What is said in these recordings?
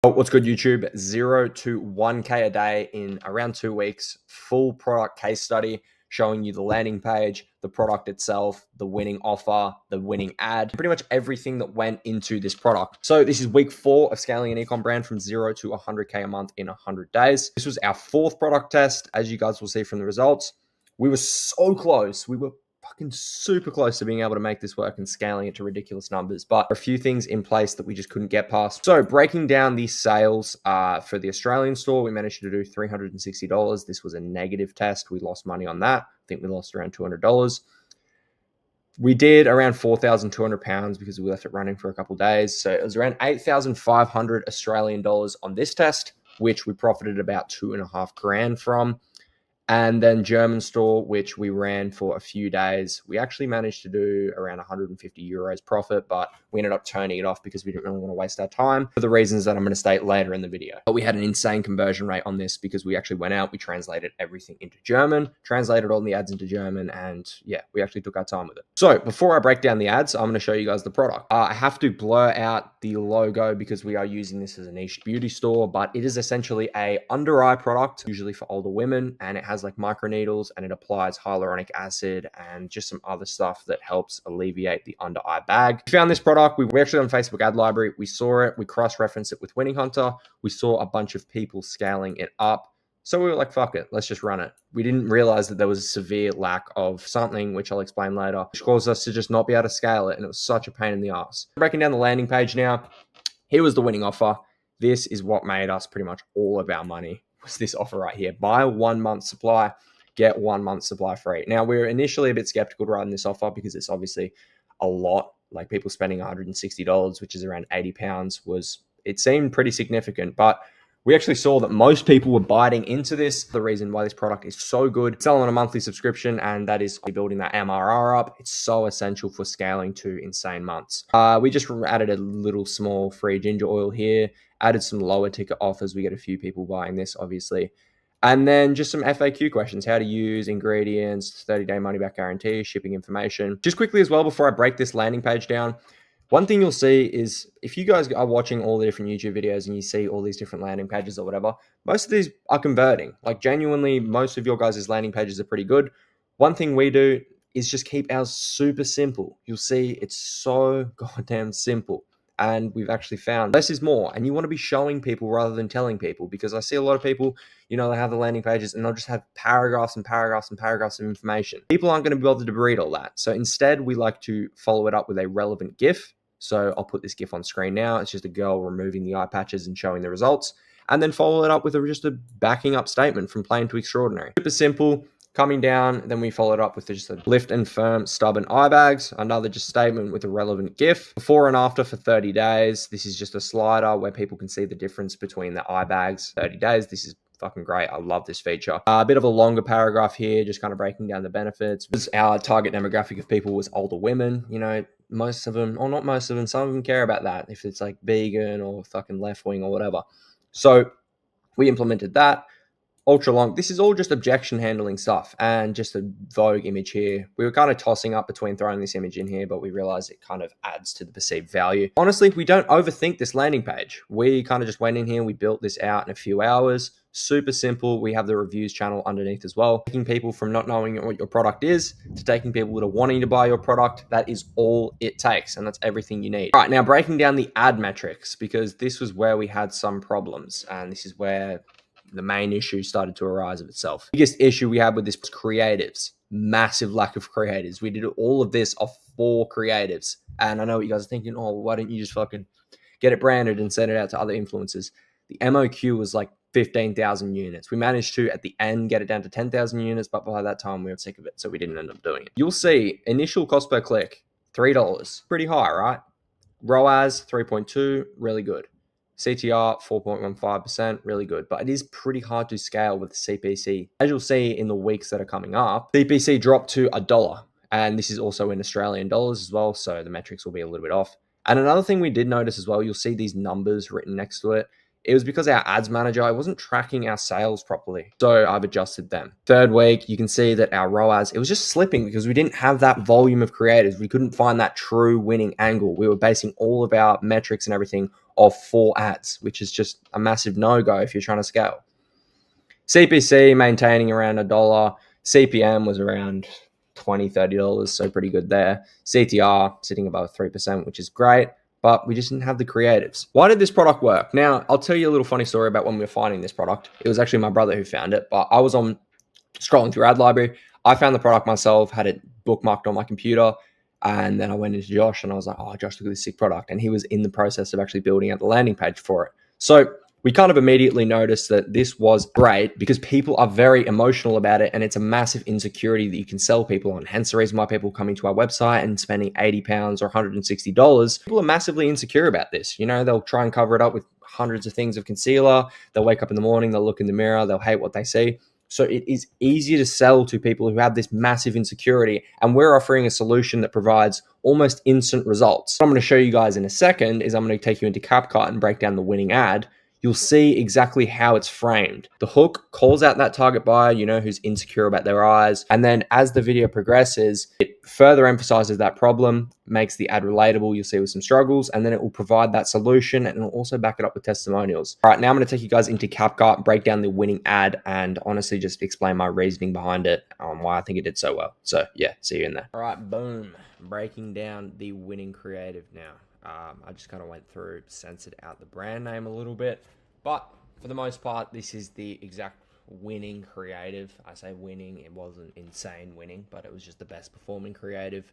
Oh, what's good, YouTube? 0 to 1K a day in around 2 weeks. Full product case study showing you the landing page, the product itself, the winning offer, the winning ad, pretty much everything that went into this product. So this is week 4 of scaling an ecom brand from 0 to 100K a month in 100 days. This was our 4th product test. As you guys will see from the results, we were so close. We were fucking super close to being able to make this work and scaling it to ridiculous numbers, but a few things in place that we just couldn't get past. So breaking down the sales for the Australian store, we managed to do $360. This was a negative test. We lost money on that. I think we lost around $200. We did around 4,200 pounds because we left it running for a couple of days. So it was around 8,500 Australian dollars on this test, which we profited about 2.5 grand from. And then German store, which we ran for a few days. We actually managed to do around 150 euros profit, but we ended up turning it off because we didn't really want to waste our time for the reasons that I'm going to state later in the video. But we had an insane conversion rate on this because we actually went out, we translated everything into German, translated all the ads into German, and yeah, we actually took our time with it. So before I break down the ads, I'm going to show you guys the product. I have to blur out the logo because we are using this as a niche beauty store, but it is essentially a under eye product, usually for older women, and it has like microneedles and it applies hyaluronic acid and just some other stuff that helps alleviate the under eye bag. We found this product. We actually on Facebook ad library. We saw it. We cross-referenced it with Winning Hunter. We saw a bunch of people scaling it up. So we were like, fuck it, let's just run it. We didn't realize that there was a severe lack of something, which I'll explain later, which caused us to just not be able to scale it. And it was such a pain in the ass. Breaking down the landing page now, here was the winning offer. This is what made us pretty much all of our money, was this offer right here. Buy 1 month supply, get 1 month supply free. Now, we were initially a bit skeptical to run this offer because it's obviously a lot. Like people spending $160, which is around 80 pounds, it seemed pretty significant, but we actually saw that most people were biting into this. The reason why this product is so good, it's selling on a monthly subscription, and that is building that MRR up. It's so essential for scaling to insane months. We just added a little small free ginger oil here, added some lower ticket offers. We get a few people buying this, obviously. And then just some FAQ questions, how to use ingredients, 30-day money-back guarantee, shipping information. Just quickly as well, before I break this landing page down, one thing you'll see is if you guys are watching all the different YouTube videos and you see all these different landing pages or whatever, most of these are converting. Like genuinely, most of your guys' landing pages are pretty good. One thing we do is just keep ours super simple. You'll see it's so goddamn simple. And we've actually found less is more. And you want to be showing people rather than telling people, because I see a lot of people, they have the landing pages and they'll just have paragraphs and paragraphs and paragraphs of information. People aren't going to be able to read all that. So instead, we like to follow it up with a relevant GIF. So I'll put this GIF on screen now. It's just a girl removing the eye patches and showing the results. And then follow it up with just a backing up statement from plain to extraordinary. Super simple. Coming down, then we followed up with just a lift and firm stubborn eye bags. Another just statement with a relevant GIF. Before and after for 30 days. This is just a slider where people can see the difference between the eye bags. 30 days. This is fucking great. I love this feature. A bit of a longer paragraph here, just kind of breaking down the benefits. Our target demographic of people was older women. Most of them, or not most of them, some of them care about that. If it's like vegan or fucking left wing or whatever. So we implemented that. Ultra long. This is all just objection handling stuff and just a Vogue image here. We were kind of tossing up between throwing this image in here, but we realized it kind of adds to the perceived value. Honestly, we don't overthink this landing page. We kind of just went in here. We built this out in a few hours. Super simple. We have the reviews channel underneath as well. Taking people from not knowing what your product is to taking people that are wanting to buy your product. That is all it takes. And that's everything you need. All right, now breaking down the ad metrics, because this was where we had some problems. And this is where the main issue started to arise of itself. The biggest issue we had with this was creatives. Massive lack of creatives. We did all of this off 4 creatives. And I know what you guys are thinking, why don't you just fucking get it branded and send it out to other influencers? The MOQ was like 15,000 units. We managed to, at the end, get it down to 10,000 units, but by that time we were sick of it, so we didn't end up doing it. You'll see initial cost per click, $3. Pretty high, right? ROAS, 3.2, really good. CTR, 4.15%, really good. But it is pretty hard to scale with CPC. As you'll see in the weeks that are coming up, CPC dropped to $1. And this is also in Australian dollars as well, so the metrics will be a little bit off. And another thing we did notice as well, you'll see these numbers written next to it. It was because our ads manager, I wasn't tracking our sales properly. So I've adjusted them. Third week, you can see that our ROAS, it was just slipping because we didn't have that volume of creators. We couldn't find that true winning angle. We were basing all of our metrics and everything off 4 ads, which is just a massive no-go if you're trying to scale. CPC maintaining around $1. CPM was around $20, $30, so pretty good there. CTR sitting above 3%, which is great, but we just didn't have the creatives. Why did this product work? Now, I'll tell you a little funny story about when we were finding this product. It was actually my brother who found it, but I was scrolling through ad library. I found the product myself, had it bookmarked on my computer, and then I went into Josh and I was like, oh, Josh, look at this sick product. And he was in the process of actually building out the landing page for it. So we kind of immediately noticed that this was great because people are very emotional about it, and it's a massive insecurity that you can sell people on. Hence the reason why people coming to our website and spending £80 or $160. People are massively insecure about this. You know, they'll try and cover it up with hundreds of things of concealer. They'll wake up in the morning, they'll look in the mirror, they'll hate what they see. So it is easier to sell to people who have this massive insecurity, and we're offering a solution that provides almost instant results. What I'm going to show you guys in a second is I'm going to take you into CapCut and break down the winning ad. You'll see exactly how it's framed. The hook calls out that target buyer, you know, who's insecure about their eyes. And then as the video progresses, it further emphasizes that problem, makes the ad relatable, you'll see with some struggles, and then it will provide that solution, and it'll also back it up with testimonials. All right, now I'm going to take you guys into CapCut, break down the winning ad, and honestly just explain my reasoning behind it, why I think it did so well. So yeah, see you in there. All right, boom. Breaking down the winning creative now. I just kind of went through, censored out the brand name a little bit, but for the most part, this is the exact winning creative. I say winning, it wasn't insane winning, but it was just the best performing creative.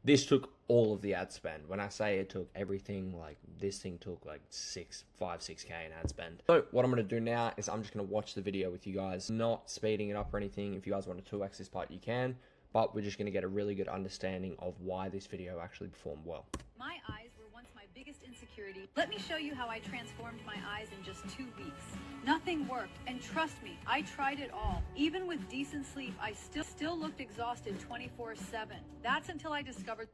This took all of the ad spend. When I say it took everything, like this thing took like 6K in ad spend. So what I'm going to do now is I'm just going to watch the video with you guys, not speeding it up or anything. If you guys want to 2x this part, you can, but we're just going to get a really good understanding of why this video actually performed well. My eyes were once my biggest insecurity. Let me show you how I transformed my eyes in just 2 weeks. Nothing worked, and trust me, I tried it all. Even with decent sleep, I still looked exhausted 24/7. That's until I discovered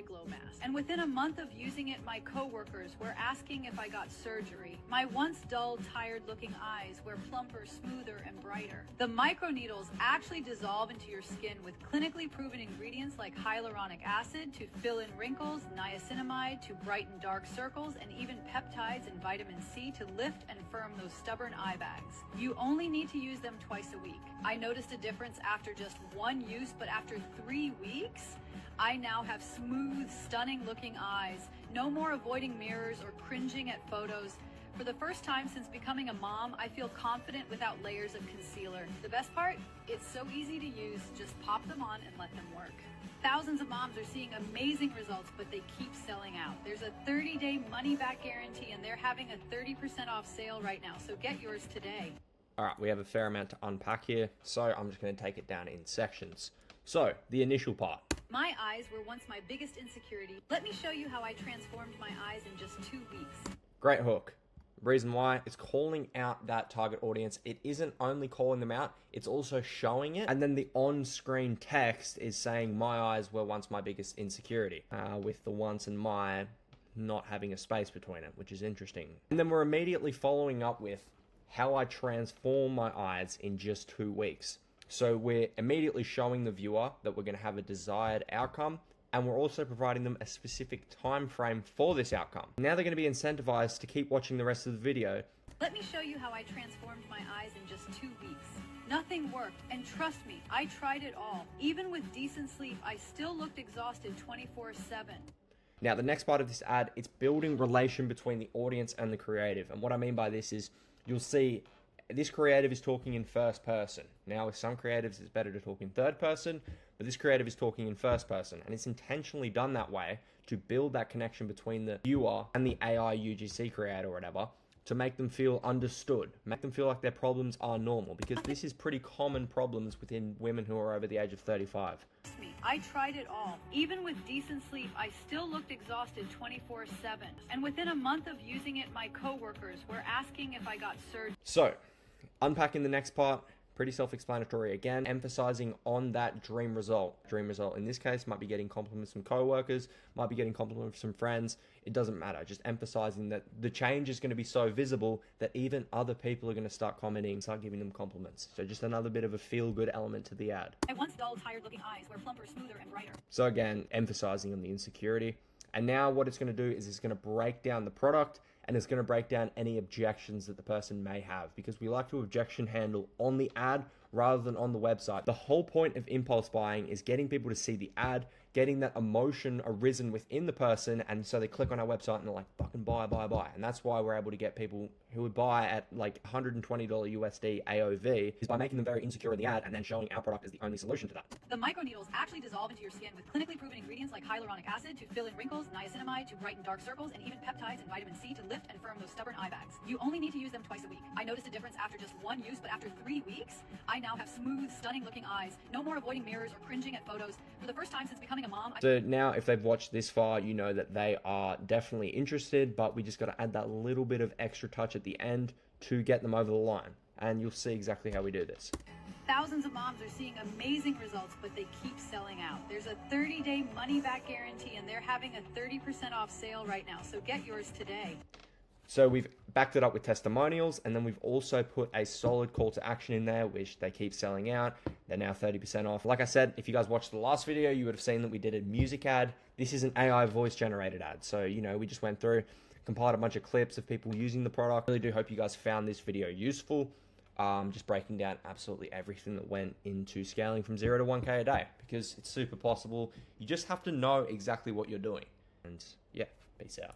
glow mask. And within a month of using it, my coworkers were asking if I got surgery. My once dull, tired looking eyes were plumper, smoother, and brighter. The microneedles actually dissolve into your skin with clinically proven ingredients like hyaluronic acid to fill in wrinkles, niacinamide to brighten dark circles, and even peptides and vitamin C to lift and firm those stubborn eye bags. You only need to use them twice a week. I noticed a difference after just 1 use, but after 3 weeks, I now have smooth, stunning looking eyes. No more avoiding mirrors or cringing at photos. For the first time since becoming a mom, I feel confident without layers of concealer. The best part? It's so easy to use. Just pop them on and let them work. Thousands of moms are seeing amazing results, but they keep selling out. There's a 30-day money-back guarantee, and they're having a 30% off sale right now, so get yours today. All right, we have a fair amount to unpack here, so I'm just going to take it down in sections. So, the initial part. My eyes were once my biggest insecurity. Let me show you how I transformed my eyes in just 2 weeks. Great hook. Reason why, it's calling out that target audience. It isn't only calling them out, it's also showing it. And then the on-screen text is saying my eyes were once my biggest insecurity, with the once and my not having a space between it, which is interesting. And then we're immediately following up with how I transform my eyes in just 2 weeks. So we're immediately showing the viewer that we're going to have a desired outcome, and we're also providing them a specific time frame for this outcome. Now they're going to be incentivized to keep watching the rest of the video. Let me show you how I transformed my eyes in just 2 weeks. Nothing worked, and trust me, I tried it all. Even with decent sleep, I still looked exhausted 24/7. Now the next part of this ad, it's building relation between the audience and the creative. And what I mean by this is you'll see this creative is talking in first person. Now, with some creatives, it's better to talk in third person, but this creative is talking in first person, and it's intentionally done that way to build that connection between the viewer and the AI UGC creator or whatever, to make them feel understood, make them feel like their problems are normal, because this is pretty common problems within women who are over the age of 35. I tried it all. Even with decent sleep, I still looked exhausted 24/7. And within a month of using it, my coworkers were asking if I got surgery. So, unpacking the next part, Pretty self-explanatory. Again, emphasizing on that dream result. Dream result in this case might be getting compliments from coworkers, might be getting compliments from friends. It doesn't matter. Just emphasizing that the change is going to be so visible that even other people are going to start commenting, start giving them compliments. So just another bit of a feel-good element to the ad. I once dull, tired-looking eyes were plumper, smoother, and brighter. So again, emphasizing on the insecurity. And now what it's going to do is it's going to break down the product, and it's going to break down any objections that the person may have, because we like to objection handle on the ad rather than on the website. The whole point of impulse buying is getting people to see the ad, getting that emotion arisen within the person, and so they click on our website and they're like, fucking buy, buy, buy. And that's why we're able to get people who would buy at like $120 USD AOV, is by making them very insecure in the ad and then showing our product as the only solution to that. The microneedles actually dissolve into your skin with clinically proven ingredients like hyaluronic acid to fill in wrinkles, niacinamide to brighten dark circles, and even peptides and vitamin C to lift and firm those stubborn eye bags. You only need to use them twice a week. I noticed a difference after just one use, but after 3 weeks, I now have smooth, stunning looking eyes. No more avoiding mirrors or cringing at photos. For the first time since becoming a mom, So now if they've watched this far, you know that they are definitely interested, but we just got to add that little bit of extra touch at the end to get them over the line. And you'll see exactly how we do this. thousands of moms are seeing amazing results, but they keep selling out. There's a 30-day money-back guarantee, and they're having a 30% off sale right now, so get yours today. So we've backed it up with testimonials, and then we've also put a solid call to action in there, which they keep selling out. They're now 30% off. Like I said, if you guys watched the last video, you would have seen that we did a music ad. This is an AI voice generated ad. So, you know, we just went through, compiled a bunch of clips of people using the product. I really do hope you guys found this video useful. Just breaking down absolutely everything that went into scaling from 0 to 1K a day, because it's super possible. You just have to know exactly what you're doing. And yeah, peace out.